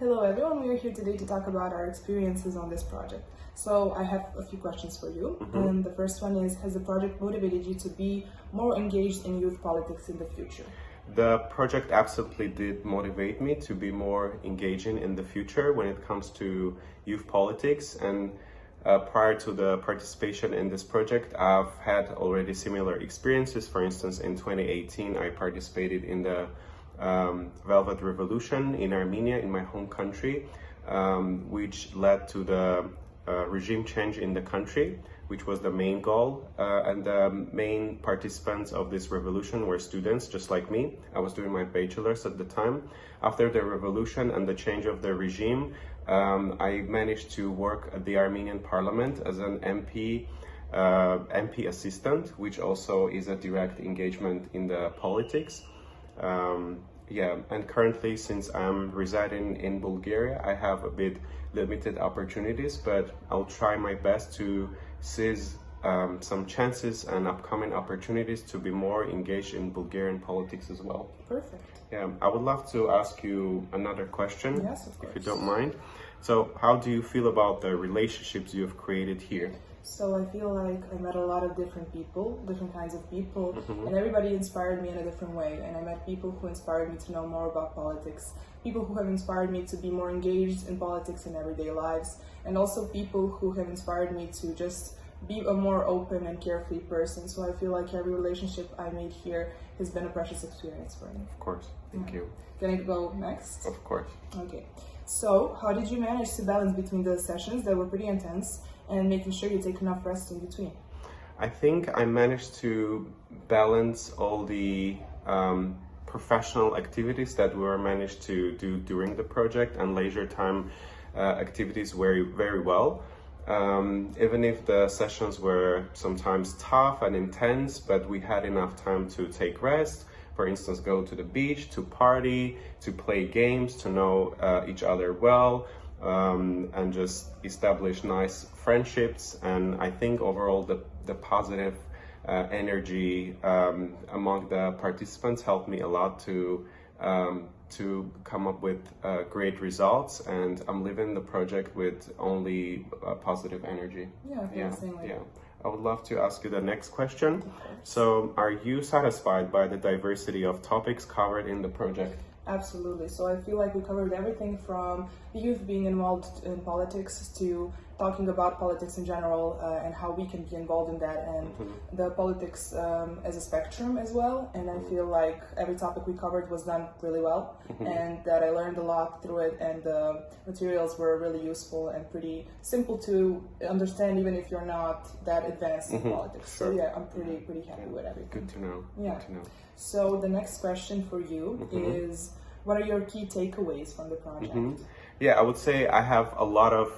Hello everyone, we are here today to talk about our experiences on this project. So I have a few questions for you. And the first one is, has the project motivated you to be more engaged in youth politics in the future? The project absolutely did motivate me to be more engaging in the future when it comes to youth politics. And prior to the participation in this project, I've had already similar experiences. For instance, in 2018, I participated in the Velvet Revolution in Armenia, in my home country, which led to the regime change in the country, which was the main goal. And the main participants of this revolution were students, just like me. I was doing my bachelor's at the time. After the revolution and the change of the regime, I managed to work at the Armenian parliament as an MP assistant, which also is a direct engagement in the politics. And currently, since I'm residing in Bulgaria, I have a bit limited opportunities, but I'll try my best to seize some chances and upcoming opportunities to be more engaged in Bulgarian politics as well. Perfect. Yeah, I would love to ask you another question, Yes, of course. if you don't mind. So, how do you feel about the relationships you've created here? So I feel like I met a lot of different people, different kinds of people, and everybody inspired me in a different way. And I met people who inspired me to know more about politics, people who have inspired me to be more engaged in politics in everyday lives, and also people who have inspired me to just be a more open and carefree person. So I feel like every relationship I made here has been a precious experience for me. Of course, thank you. Can I go next? Of course. Okay. So how did you manage to balance between the sessions that were pretty intense and making sure you take enough rest in between? I think I managed to balance all the professional activities that we were managed to do during the project and leisure time activities very well. Even if the sessions were sometimes tough and intense, but we had enough time to take rest. For instance, go to the beach, to party, to play games, to know each other well, and just establish nice friendships. And I think overall the positive energy among the participants helped me a lot to come up with great results, and I'm leaving the project with only positive energy. Yeah, I feel the same way. I would love to ask you the next question. So, are you satisfied by the diversity of topics covered in the project? Absolutely. So I feel like we covered everything from the youth being involved in politics to talking about politics in general and how we can be involved in that, and the politics as a spectrum as well. And I feel like every topic we covered was done really well, and that I learned a lot through it, and the materials were really useful and pretty simple to understand even if you're not that advanced in politics. Sure. So yeah, I'm pretty happy with everything. Good to know. Yeah. Good to know. So the next question for you is, what are your key takeaways from the project? Yeah, I would say I have a lot of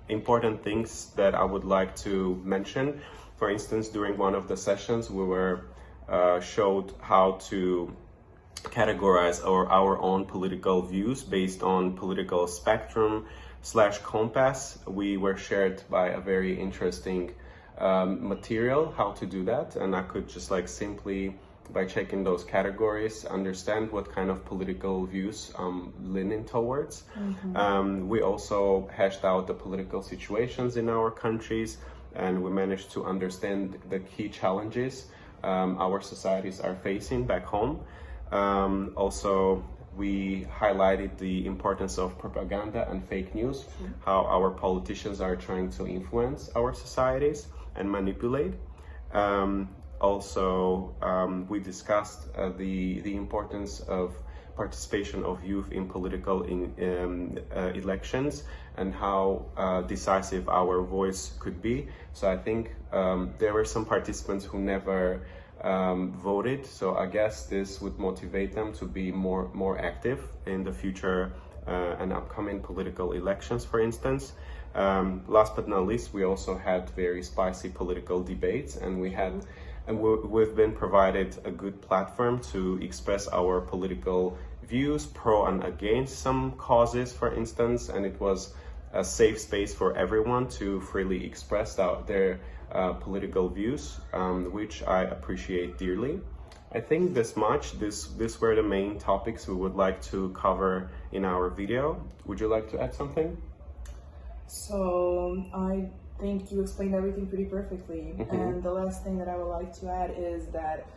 important things that I would like to mention. For instance, during one of the sessions, we were showed how to categorize our own political views based on political spectrum / compass. We were shared by a very interesting material how to do that, and I could just simply by checking those categories understand what kind of political views I'm leaning towards. We also hashed out the political situations in our countries, and we managed to understand the key challenges our societies are facing back home. Also, we highlighted the importance of propaganda and fake news, how our politicians are trying to influence our societies and manipulate. We discussed the importance of participation of youth in political elections and how decisive our voice could be. So I think there were some participants who never voted, so I guess this would motivate them to be more active in the future and upcoming political elections, for instance. Last but not least, we also had very spicy political debates, and we've been provided a good platform to express our political views, pro and against some causes, for instance, and it was a safe space for everyone to freely express their political views, which I appreciate dearly. I think this much. This were the main topics we would like to cover in our video. Would you like to add something? So I think you explained everything pretty perfectly. And the last thing that I would like to add is that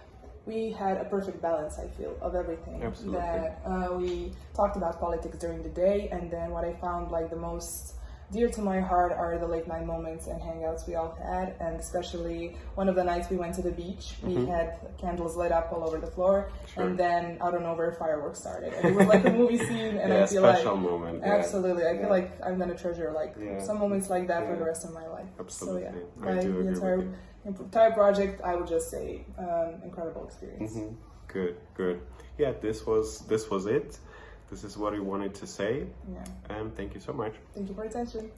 we had a perfect balance, I feel, of everything. Absolutely. That we talked about politics during the day, and then what I found like the most dear to my heart are the late night moments and hangouts we all had, and especially one of the nights we went to the beach. We had candles lit up all over the floor, and then out of nowhere fireworks started, and it was like a movie scene. And I feel special like moment. absolutely, I feel like I'm gonna treasure like some moments like that for the rest of my life. Absolutely, So I do the agree with you. entire project, I would just say, incredible experience. Good. Yeah, this was it. This is what we wanted to say. Yeah. And thank you so much. Thank you for your attention.